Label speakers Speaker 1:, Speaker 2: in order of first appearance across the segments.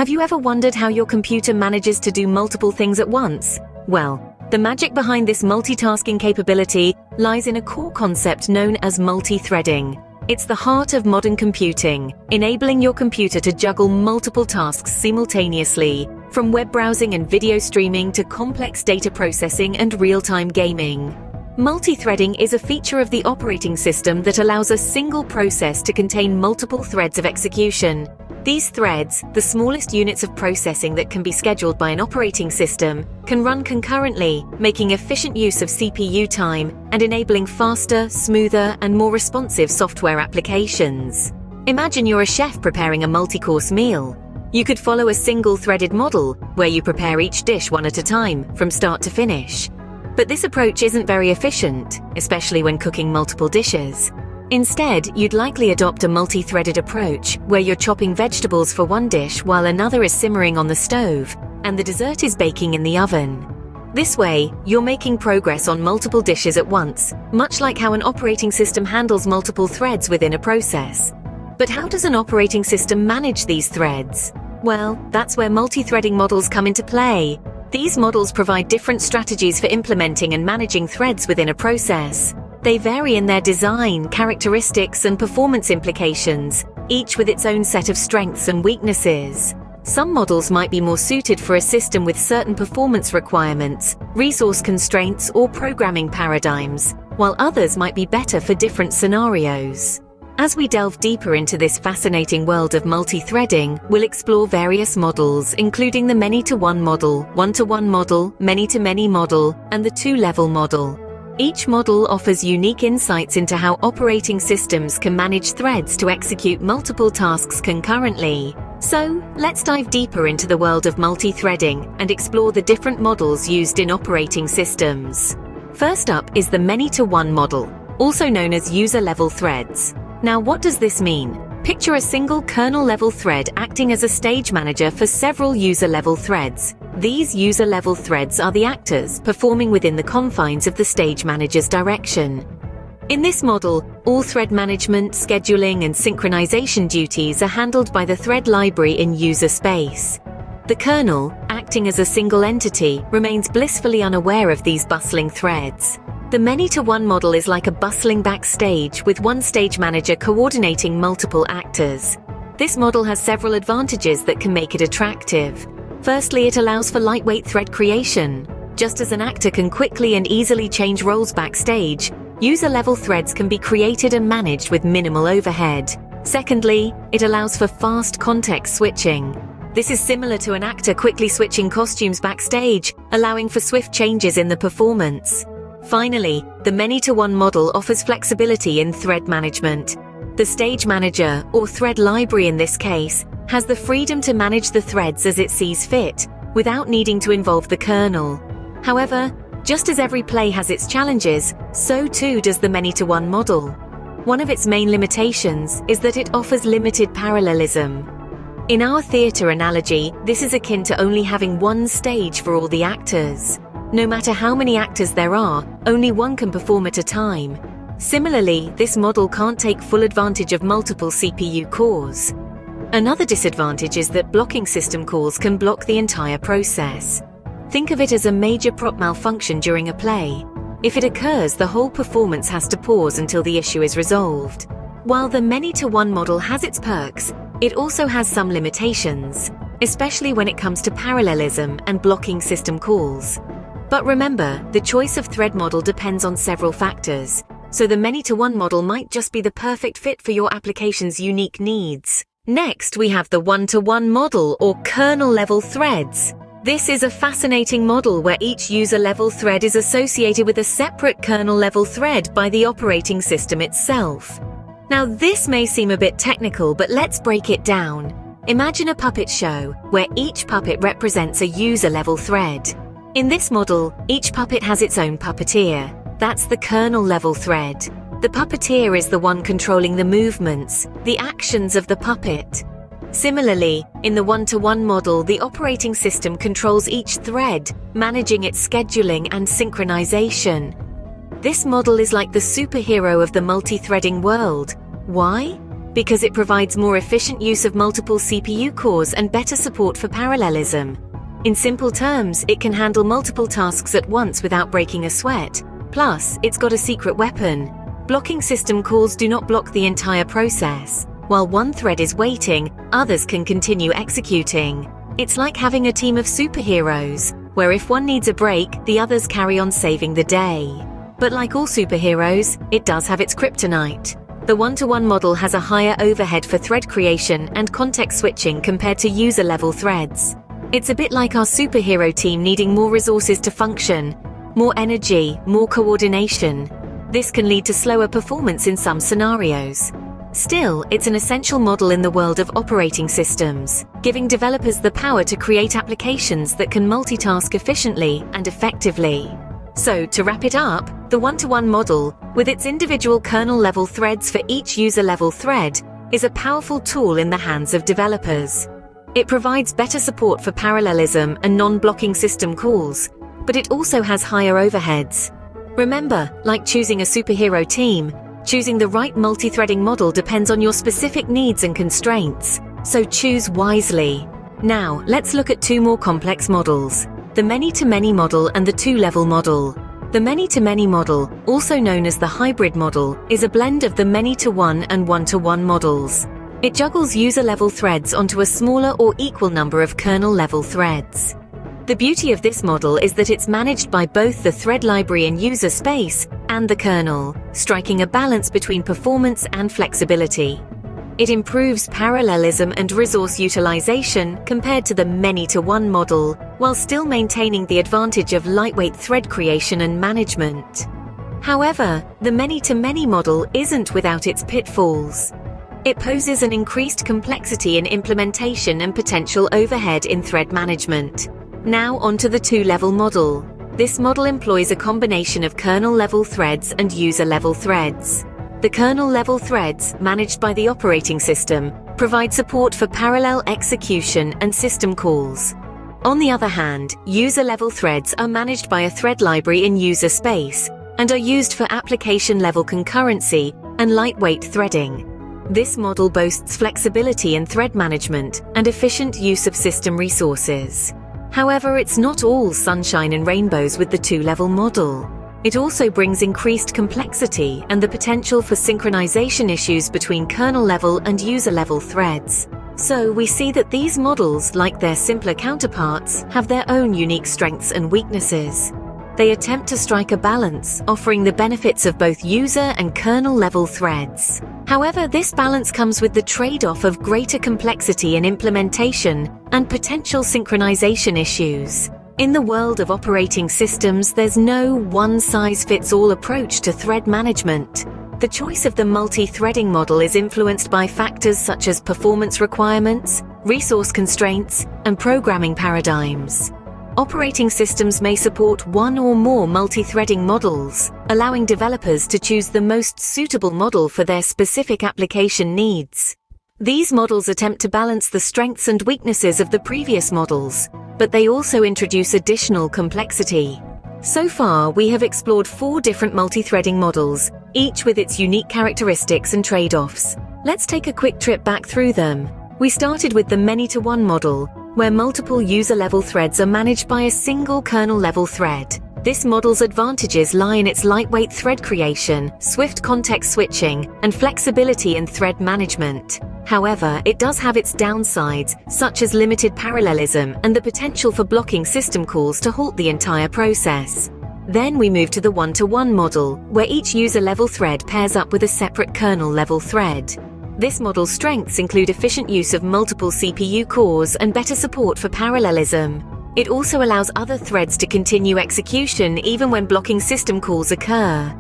Speaker 1: Have you ever wondered how your computer manages to do multiple things at once? Well, the magic behind this multitasking capability lies in a core concept known as multithreading. It's the heart of modern computing, enabling your computer to juggle multiple tasks simultaneously, from web browsing and video streaming to complex data processing and real-time gaming. Multithreading is a feature of the operating system that allows a single process to contain multiple threads of execution. These threads, the smallest units of processing that can be scheduled by an operating system, can run concurrently, making efficient use of CPU time and enabling faster, smoother, and more responsive software applications. Imagine you're a chef preparing a multi-course meal. You could follow a single-threaded model, where you prepare each dish one at a time, from start to finish. But this approach isn't very efficient, especially when cooking multiple dishes. Instead, you'd likely adopt a multi-threaded approach, where you're chopping vegetables for one dish while another is simmering on the stove, and the dessert is baking in the oven. This way, you're making progress on multiple dishes at once, much like how an operating system handles multiple threads within a process. But how does an operating system manage these threads? Well, that's where multi-threading models come into play. These models provide different strategies for implementing and managing threads within a process. They vary in their design, characteristics, and performance implications, each with its own set of strengths and weaknesses. Some models might be more suited for a system with certain performance requirements, resource constraints, or programming paradigms, while others might be better for different scenarios. As we delve deeper into this fascinating world of multi-threading, we'll explore various models, including the many-to-one model, one-to-one model, many-to-many model, and the two-level model. Each model offers unique insights into how operating systems can manage threads to execute multiple tasks concurrently. So, let's dive deeper into the world of multi-threading and explore the different models used in operating systems. First up is the many-to-one model, also known as user-level threads. Now, what does this mean? Picture a single kernel-level thread acting as a stage manager for several user-level threads. These user-level threads are the actors performing within the confines of the stage manager's direction. In this model, all thread management, scheduling, and synchronization duties are handled by the thread library in user space. The kernel, acting as a single entity, remains blissfully unaware of these bustling threads. The many-to-one model is like a bustling backstage with one stage manager coordinating multiple actors. This model has several advantages that can make it attractive. Firstly, it allows for lightweight thread creation. Just as an actor can quickly and easily change roles backstage, user-level threads can be created and managed with minimal overhead. Secondly, it allows for fast context switching. This is similar to an actor quickly switching costumes backstage, allowing for swift changes in the performance. Finally, the many-to-one model offers flexibility in thread management. The stage manager, or thread library in this case, has the freedom to manage the threads as it sees fit, without needing to involve the kernel. However, just as every play has its challenges, so too does the many-to-one model. One of its main limitations is that it offers limited parallelism. In our theatre analogy, this is akin to only having one stage for all the actors. No matter how many actors there are, only one can perform at a time. Similarly, this model can't take full advantage of multiple CPU cores. Another disadvantage is that blocking system calls can block the entire process. Think of it as a major prop malfunction during a play. If it occurs, the whole performance has to pause until the issue is resolved. While the many-to-one model has its perks, it also has some limitations, especially when it comes to parallelism and blocking system calls. But remember, the choice of thread model depends on several factors, so the many-to-one model might just be the perfect fit for your application's unique needs. Next, we have the one-to-one model, or kernel-level threads. This is a fascinating model where each user-level thread is associated with a separate kernel-level thread by the operating system itself. Now, this may seem a bit technical, but let's break it down. Imagine a puppet show where each puppet represents a user-level thread. In this model, each puppet has its own puppeteer. That's the kernel-level thread. The puppeteer is the one controlling the movements, the actions of the puppet. Similarly, in the one-to-one model, the operating system controls each thread, managing its scheduling and synchronization. This model is like the superhero of the multi-threading world. Why? because it provides more efficient use of multiple CPU cores and better support for parallelism. In simple terms, it can handle multiple tasks at once without breaking a sweat. Plus, it's got a secret weapon. Blocking system calls do not block the entire process. While one thread is waiting, others can continue executing. It's like having a team of superheroes, where if one needs a break, the others carry on saving the day. But like all superheroes, it does have its kryptonite. The one-to-one model has a higher overhead for thread creation and context switching compared to user-level threads. It's a bit like our superhero team needing more resources to function, more energy, more coordination. This can lead to slower performance in some scenarios. Still, it's an essential model in the world of operating systems, giving developers the power to create applications that can multitask efficiently and effectively. So, to wrap it up, the one-to-one model, with its individual kernel-level threads for each user-level thread, is a powerful tool in the hands of developers. It provides better support for parallelism and non-blocking system calls, but it also has higher overheads. Remember, like choosing a superhero team, choosing the right multi-threading model depends on your specific needs and constraints, so choose wisely. Now, let's look at two more complex models: the many-to-many model and the two-level model. The many-to-many model, also known as the hybrid model, is a blend of the many-to-one and one-to-one models. It juggles user-level threads onto a smaller or equal number of kernel-level threads. The beauty of this model is that it's managed by both the thread library in user space and the kernel, striking a balance between performance and flexibility. It improves parallelism and resource utilization compared to the many-to-one model, while still maintaining the advantage of lightweight thread creation and management. However, the many-to-many model isn't without its pitfalls. It poses an increased complexity in implementation and potential overhead in thread management. Now onto the two-level model. This model employs a combination of kernel-level threads and user-level threads. The kernel-level threads, managed by the operating system, provide support for parallel execution and system calls. On the other hand, user-level threads are managed by a thread library in user space and are used for application-level concurrency and lightweight threading. This model boasts flexibility in thread management and efficient use of system resources. However, it's not all sunshine and rainbows with the two-level model. It also brings increased complexity and the potential for synchronization issues between kernel-level and user-level threads. So we see that these models, like their simpler counterparts, have their own unique strengths and weaknesses. They attempt to strike a balance, offering the benefits of both user and kernel-level threads. However, this balance comes with the trade-off of greater complexity in implementation and potential synchronization issues. In the world of operating systems, there's no one-size-fits-all approach to thread management. The choice of the multi-threading model is influenced by factors such as performance requirements, resource constraints, and programming paradigms. Operating systems may support one or more multi-threading models, allowing developers to choose the most suitable model for their specific application needs. These models attempt to balance the strengths and weaknesses of the previous models, but they also introduce additional complexity. So far, we have explored 4 different multi-threading models, each with its unique characteristics and trade-offs. Let's take a quick trip back through them. We started with the many-to-one model, where multiple user-level threads are managed by a single kernel-level thread. This model's advantages lie in its lightweight thread creation, swift context switching, and flexibility in thread management. However, it does have its downsides, such as limited parallelism and the potential for blocking system calls to halt the entire process. Then we move to the one-to-one model, where each user-level thread pairs up with a separate kernel-level thread. This model's strengths include efficient use of multiple CPU cores and better support for parallelism. It also allows other threads to continue execution even when blocking system calls occur.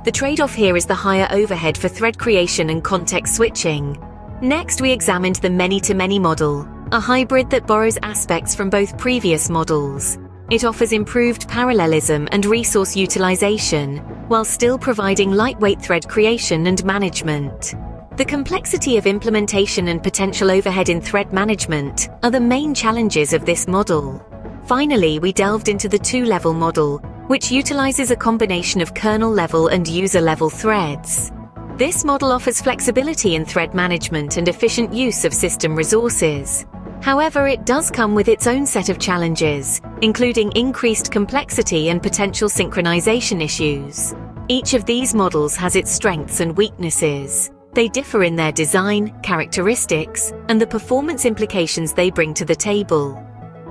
Speaker 1: The trade-off here is the higher overhead for thread creation and context switching. Next, we examined the many-to-many model, a hybrid that borrows aspects from both previous models. It offers improved parallelism and resource utilization, while still providing lightweight thread creation and management. The complexity of implementation and potential overhead in thread management are the main challenges of this model. Finally, we delved into the two-level model, which utilizes a combination of kernel-level and user-level threads. This model offers flexibility in thread management and efficient use of system resources. However, it does come with its own set of challenges, including increased complexity and potential synchronization issues. Each of these models has its strengths and weaknesses. They differ in their design, characteristics, and the performance implications they bring to the table.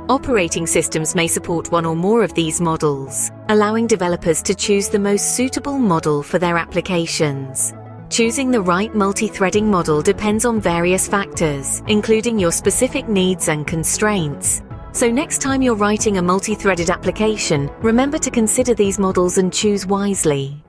Speaker 1: Operating systems may support one or more of these models, allowing developers to choose the most suitable model for their applications. Choosing the right multi-threading model depends on various factors, including your specific needs and constraints. So next time you're writing a multi-threaded application, remember to consider these models and choose wisely.